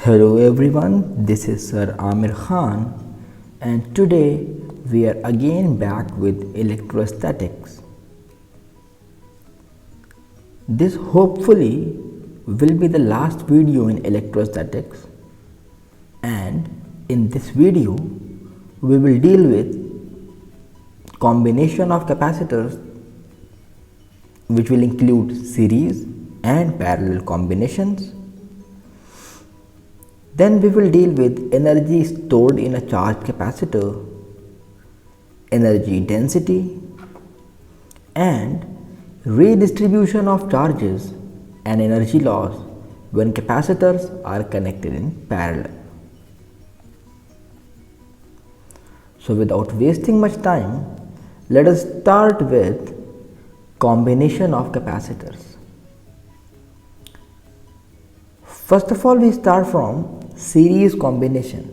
Hello everyone, this is Sir Amir Khan and today we are again back with electrostatics. This hopefully will be the last video in electrostatics, and in this video we will deal with combination of capacitors which will include series and parallel combinations. Then we will deal with energy stored in a charged capacitor, energy density, and redistribution of charges and energy loss when capacitors are connected in parallel. So without wasting much time, let us start with combination of capacitors. First of all, we start from series combination.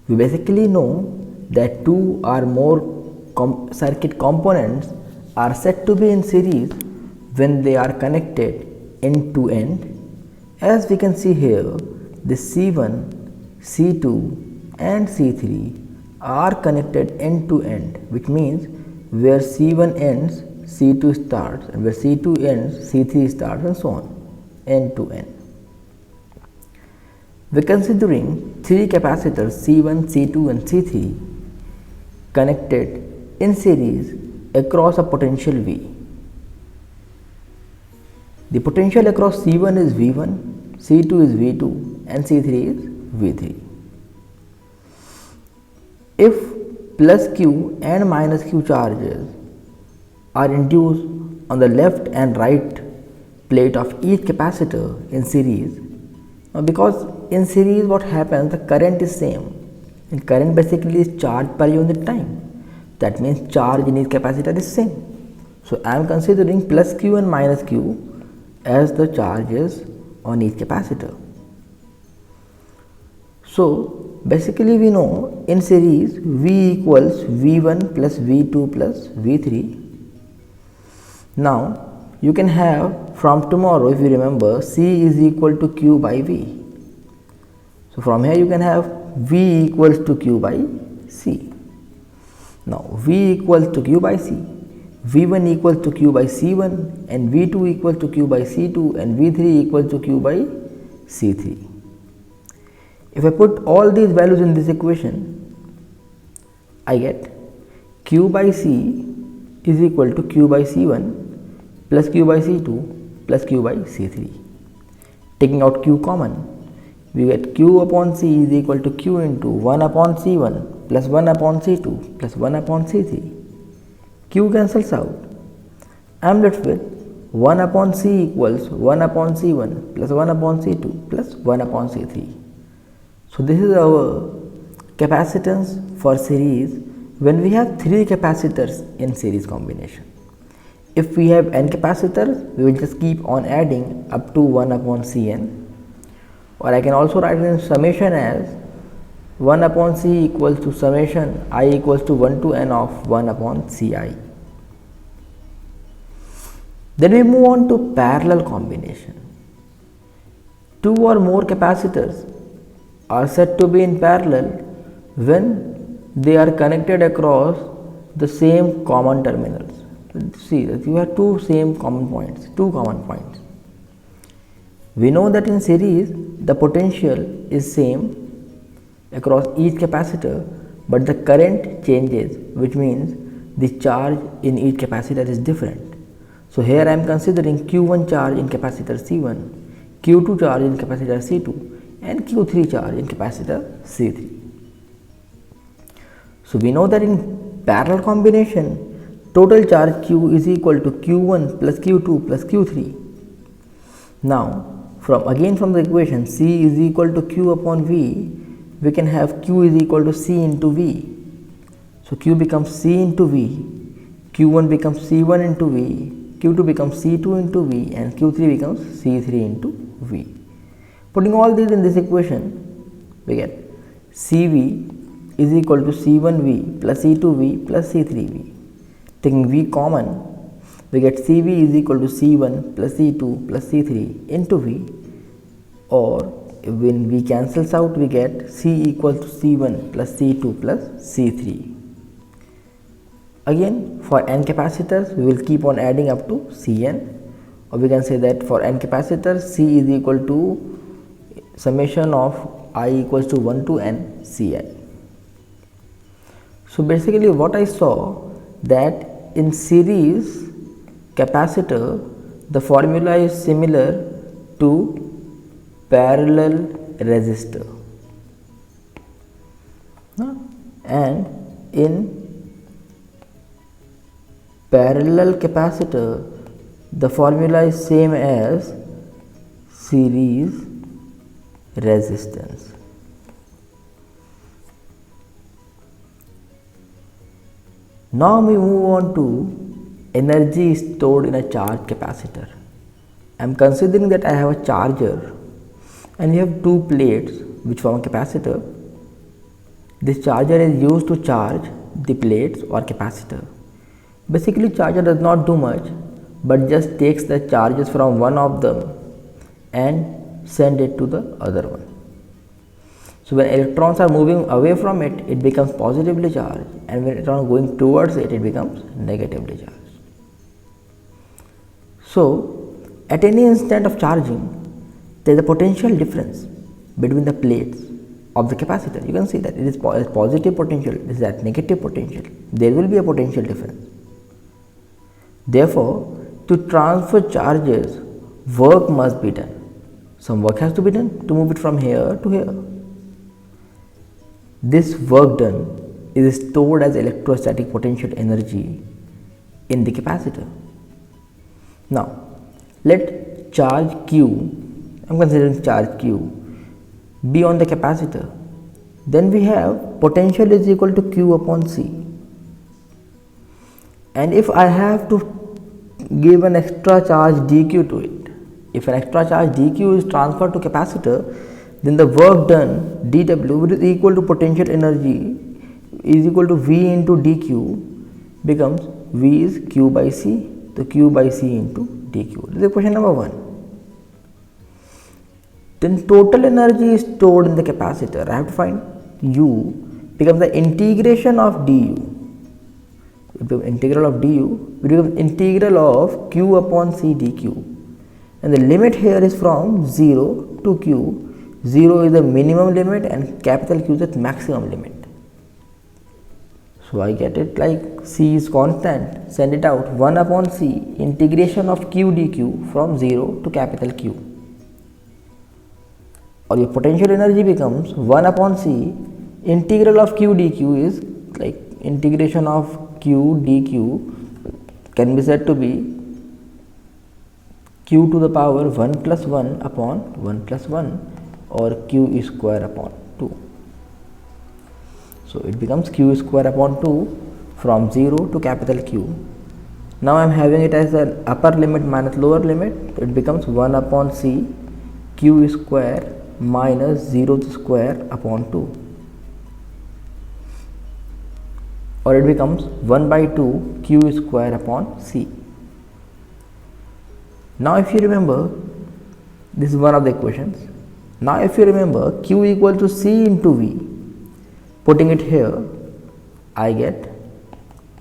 We basically know that two or more circuit components are said to be in series when they are connected end to end. As we can see here, the C1, C2 and C3 are connected end to end, which means where C1 ends, C2 starts, and where C2 ends, C3 starts, and so on, end to end. We are considering three capacitors C1, C2 and C3 connected in series across a potential V. The potential across C1 is V1, C2 is V2 and C3 is V3. If plus Q and minus Q charges are induced on the left and right plate of each capacitor in series, because in series what happens, the current is same, and current basically is charge per unit time. That means charge in each capacitor is same. So I am considering plus Q and minus Q as the charges on each capacitor. So basically we know in series V equals V1 plus V2 plus V3. Now you can have from tomorrow, if you remember, C is equal to Q by V. So from here you can have V equals to Q by C. Now V equals to Q by C, V1 equals to Q by C1 and V2 equals to Q by C2 and V3 equals to Q by C3. If I put all these values in this equation, I get Q by C is equal to Q by C1 plus Q by C2 plus Q by C3. Taking out Q common, we get Q upon C is equal to Q into 1 upon C1 plus 1 upon C2 plus 1 upon C3. Q cancels out. I am left with 1 upon C equals 1 upon C1 plus 1 upon C2 plus 1 upon C3. So this is our capacitance for series when we have three capacitors in series combination. If we have n capacitors, we will just keep on adding up to 1 upon Cn, or I can also write it in summation as 1 upon C equals to summation I equals to 1 to n of 1 upon Ci. Then we move on to parallel combination. Two or more capacitors are said to be in parallel when they are connected across the same common terminals. See that you have two common points. We know that in series the potential is same across each capacitor, but the current changes, which means the charge in each capacitor is different. So here I am considering Q1 charge in capacitor C1, Q2 charge in capacitor C2 and Q3 charge in capacitor C3. So we know that in parallel combination total charge Q is equal to Q1 plus Q2 plus Q3. Now from the equation C is equal to Q upon V, we can have Q is equal to C into V. So Q becomes C into V, Q1 becomes C1 into V, Q2 becomes C2 into V and Q3 becomes C3 into V. Putting all these in this equation, we get CV is equal to C1V plus C2V plus C3V. Taking V common, we get Cv is equal to C1 plus C2 plus C3 into V, or when V cancels out, we get C equals to C1 plus C2 plus C3. Again, for n capacitors, we will keep on adding up to Cn, or we can say that for n capacitors, C is equal to summation of I equals to 1 to n Ci. So basically what I saw that in series capacitor, the formula is similar to parallel resistor, and in parallel capacitor the formula is same as series resistance. Now we move on to energy stored in a charged capacitor. I am considering that I have a charger and we have two plates which form a capacitor. This charger is used to charge the plates or capacitor. Basically, charger does not do much but just takes the charges from one of them and send it to the other one. So when electrons are moving away from it, it becomes positively charged, and when electrons are going towards it, it becomes negatively charged. So at any instant of charging, there is a potential difference between the plates of the capacitor. You can see that it is positive potential, this is at negative potential. There will be a potential difference. Therefore, to transfer charges, work must be done. Some work has to be done to move it from here to here. This work done is stored as electrostatic potential energy in the capacitor. Now, let charge Q, I am considering charge Q, be on the capacitor. Then we have potential is equal to Q upon C. And if I have to give an extra charge dq to it, if an extra charge dq is transferred to capacitor, then the work done dw, which is equal to potential energy, is equal to V into dq, becomes V is Q by C, so Q by C into dq. This is question number 1. Then total energy is stored in the capacitor. I have to find U, becomes the integration of du. Integral of du becomes integral of Q upon C dq, and the limit here is from 0 to Q. 0 is the minimum limit and capital Q is the maximum limit. So I get it like C is constant, send it out, 1 upon C integration of Q dq from 0 to capital Q, or your potential energy becomes 1 upon C integral of Q dq is like integration of Q dq can be said to be Q to the power 1 plus 1 upon 1 plus 1, or Q square upon 2. So it becomes Q square upon 2 from 0 to capital Q. Now I am having it as an upper limit minus lower limit, so it becomes 1 upon C Q square minus 0 square upon 2. Or it becomes 1 by 2 Q square upon C. Now if you remember, this is one of the equations. Now if you remember, Q equal to C into V, putting it here, I get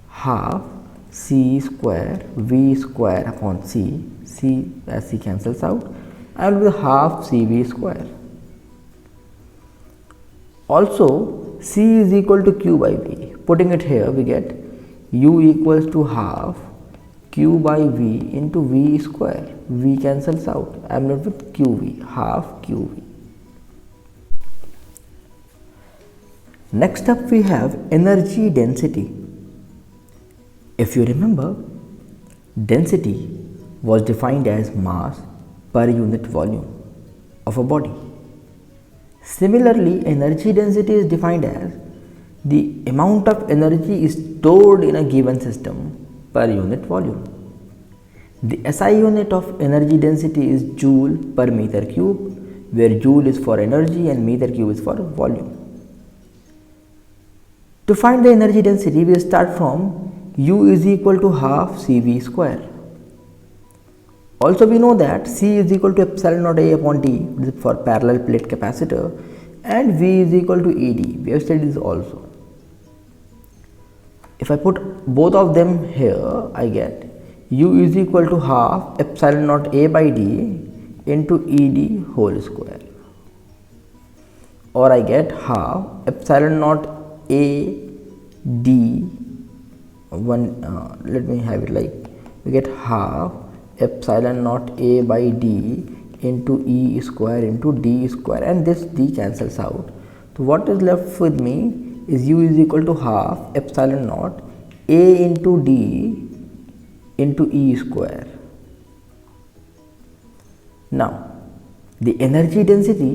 half C square V square upon C, C as C cancels out, and will be half CV square. Also C is equal to Q by V, putting it here we get U equals to half Q by V into V square, V cancels out, I am left with QV, half QV. Next up we have energy density. If you remember, density was defined as mass per unit volume of a body. Similarly, energy density is defined as the amount of energy stored in a given system per unit volume. The SI unit of energy density is joule per meter cube, where joule is for energy and meter cube is for volume. To find the energy density, we start from U is equal to half CV square. Also we know that C is equal to epsilon naught A upon D for parallel plate capacitor, and V is equal to ED. We have studied this also. If I put both of them here, I get U is equal to half epsilon naught A by D into ED whole square, or I get half epsilon naught A D let me have it like, we get half epsilon naught A by D into E square into D square, and this D cancels out. So what is left with me is U is equal to half epsilon naught A into D into E square. Now the energy density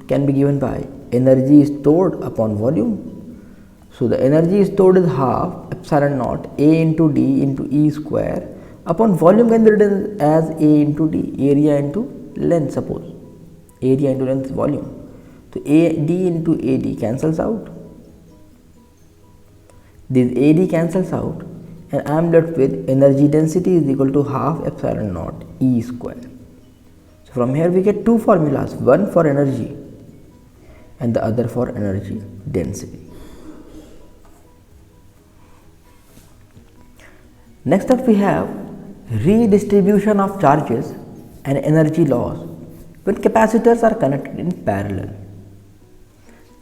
can be given by energy stored upon volume. So the energy stored is half epsilon naught A into D into E square upon volume can be written as A into D, area into length, suppose area into length is volume. So AD into AD cancels out, this AD cancels out, and I am left with energy density is equal to half epsilon naught E square. So from here we get two formulas, one for energy and the other for energy density. Next up we have redistribution of charges and energy loss when capacitors are connected in parallel.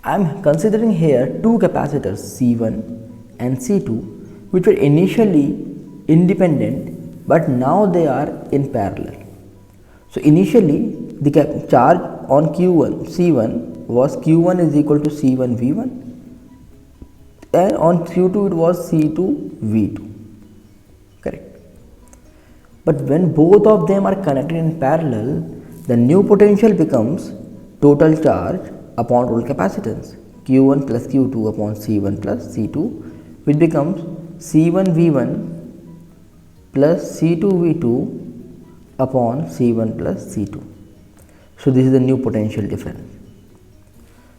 I am considering here two capacitors C1 and C2 which were initially independent, but now they are in parallel. So initially the charge on Q1 C1 was Q1 is equal to C1 V1, and on Q2 it was C2 V2, correct. But when both of them are connected in parallel, the new potential becomes total charge upon total capacitance, Q1 plus Q2 upon C1 plus C2, which becomes C1 V1 plus C2 V2 upon C1 plus C2. So this is the new potential difference.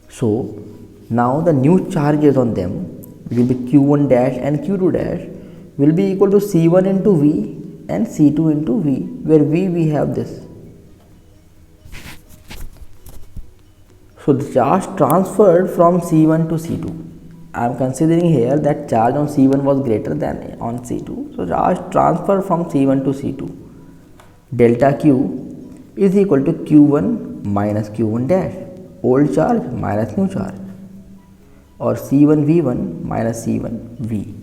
So now the new charges on them will be Q1 dash and Q2 dash will be equal to C1 into V and C2 into V, where V we have this. So the charge transferred from C1 to C2. I am considering here that charge on C1 was greater than on C2. So charge transfer from C1 to C2. Delta Q is equal to Q1 minus Q1 dash, old charge minus new charge, or C1 V1 minus C1 V.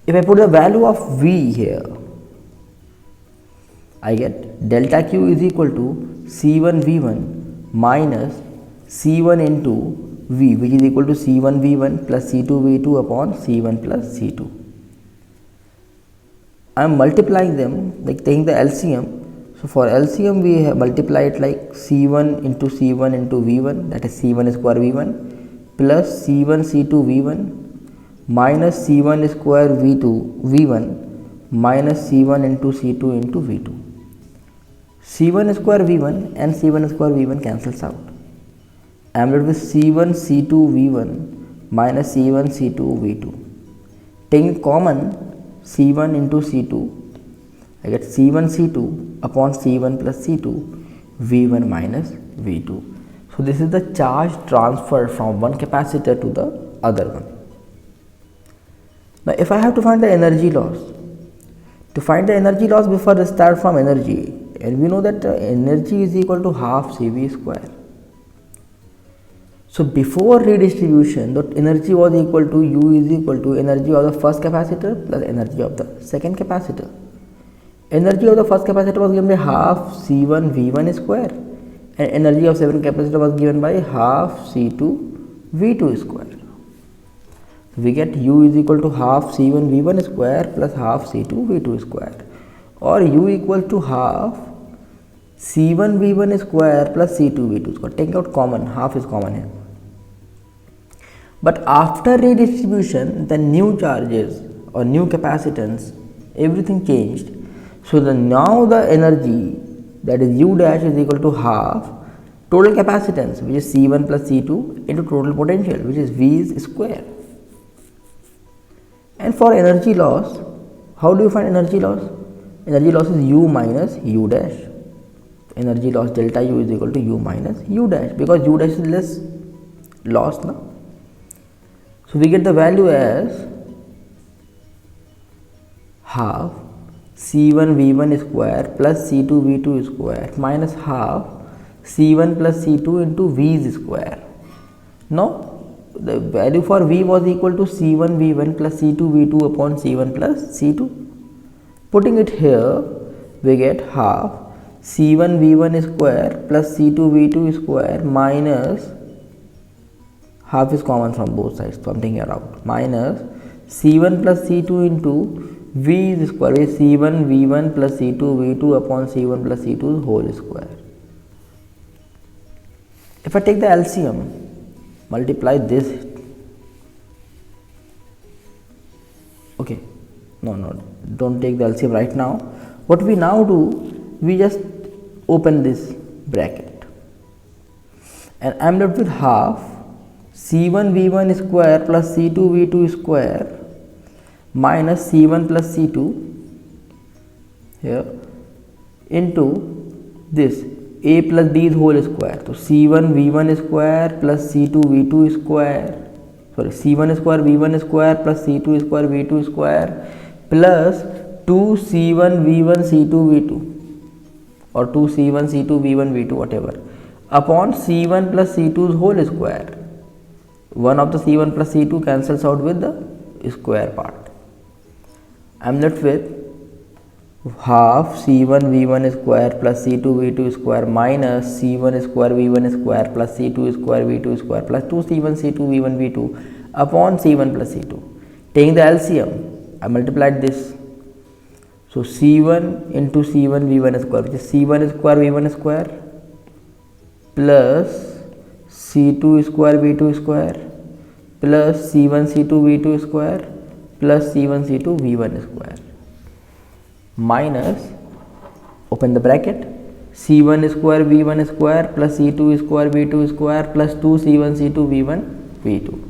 If I put the value of V here, I get delta Q is equal to C1 V1 minus C1 into V, which is equal to C1 V1 plus C2 V2 upon C1 plus C2. I am multiplying them, like taking the LCM. So for LCM we have multiplied like C1 into C1 into V1, that is C1 square V1 plus C1 C2 V1 minus C1 square V2 V1 minus C1 into C2 into V2. C1 square V1 and C1 square V1 cancels out. I am left with C1 C2 V1 minus C1 C2 V2. Taking common C1 into C2, I get C1 C2 upon C1 plus C2 V1 minus V2. So this is the charge transfer from one capacitor to the other one. Now if I have to find the energy loss, to find the energy loss before I start from energy, and we know that energy is equal to half CV square. So before redistribution, the energy was equal to U is equal to energy of the first capacitor plus energy of the second capacitor. Energy of the first capacitor was given by half C1 V1 square, and energy of second capacitor was given by half C2 V2 square. We get U is equal to half C1 V1 square plus half C2 V2 square, or U equal to half C1 V1 square plus C2 V2 square. Take out common, half is common here. But after redistribution, the new charges or new capacitance, everything changed. So now the energy, that is U dash, is equal to half total capacitance, which is C1 plus C2 into total potential, which is V square. And for energy loss, how do you find energy loss? energy loss is U minus U dash. Energy loss delta U is equal to U minus U dash, because U dash is less loss now. So we get the value as half C1 V1 square plus C2 V2 square minus half C1 plus C2 into V's square. Now the value for V was equal to C1 V1 plus C2 V2 upon C1 plus C2. Putting it here, we get half C1 V1 square plus C2 V2 square minus, half is common from both sides, so I am taking it out, minus C1 plus C2 into V square, is C1 V1 plus C2 V2 upon C1 plus C2 whole square. If I take the LCM, multiply this, okay, no, don't take the LCM right now. What we now do, we just open this bracket and I am left with half C1 V1 square plus C2 V2 square minus C1 plus C2 here into this A plus B's whole square. So C1 V1 square plus C2 V2 square, sorry, C1 square V1 square plus C2 square V2 square plus 2C1 V1 C2 V2 or 2C1 C2 V1 V2 whatever upon C1 plus C2's whole square. One of the C1 plus C2 cancels out with the square part. I am left with half C1 V1 square plus C2 V2 square minus C1 square V1 square plus C2 square V2 square plus 2C1 C2 V1 V2 upon C1 plus C2. Taking the LCM, I multiplied this. So C1 into C1 V1 square, which is C1 square V1 square plus C2 square V2 square plus C1 C2 V2 square plus C1 C2 V1 square minus, open the bracket, C1 square V1 square plus C2 square V2 square plus 2C1 C2 V1 V2.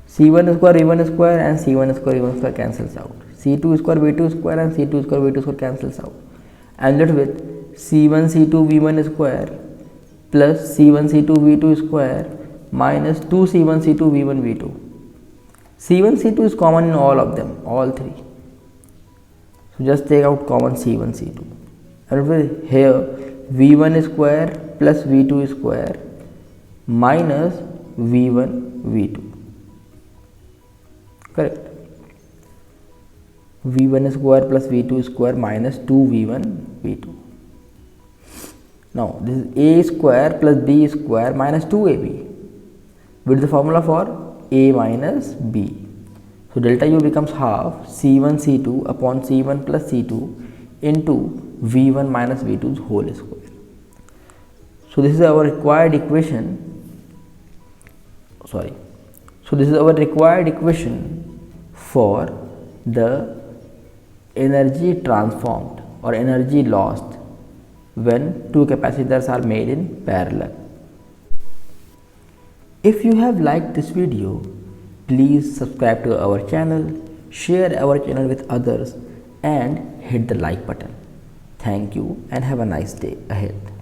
C1 square V1 square and C1 square V1 square cancels out. C2 square V2 square and C2 square V2 square cancels out. I am left with C1 C2 V1 square plus C1 C2 V2 square minus 2C1 C2 V1 V2. C1 C2 is common in all of them, all three. So just take out common C1 C2. And here V1 square plus V2 square minus V1 V2. Correct. V1 square plus V2 square minus 2V1 V2. Now this is A square plus B square minus 2AB. What is the formula for A minus B? So delta U becomes half C1 C2 upon C1 plus C2 into V1 minus V2's whole square. So this is our required equation. So this is our required equation for the energy transformed or energy lost when two capacitors are made in parallel. If you have liked this video, please subscribe to our channel, share our channel with others and hit the like button. Thank you and have a nice day ahead.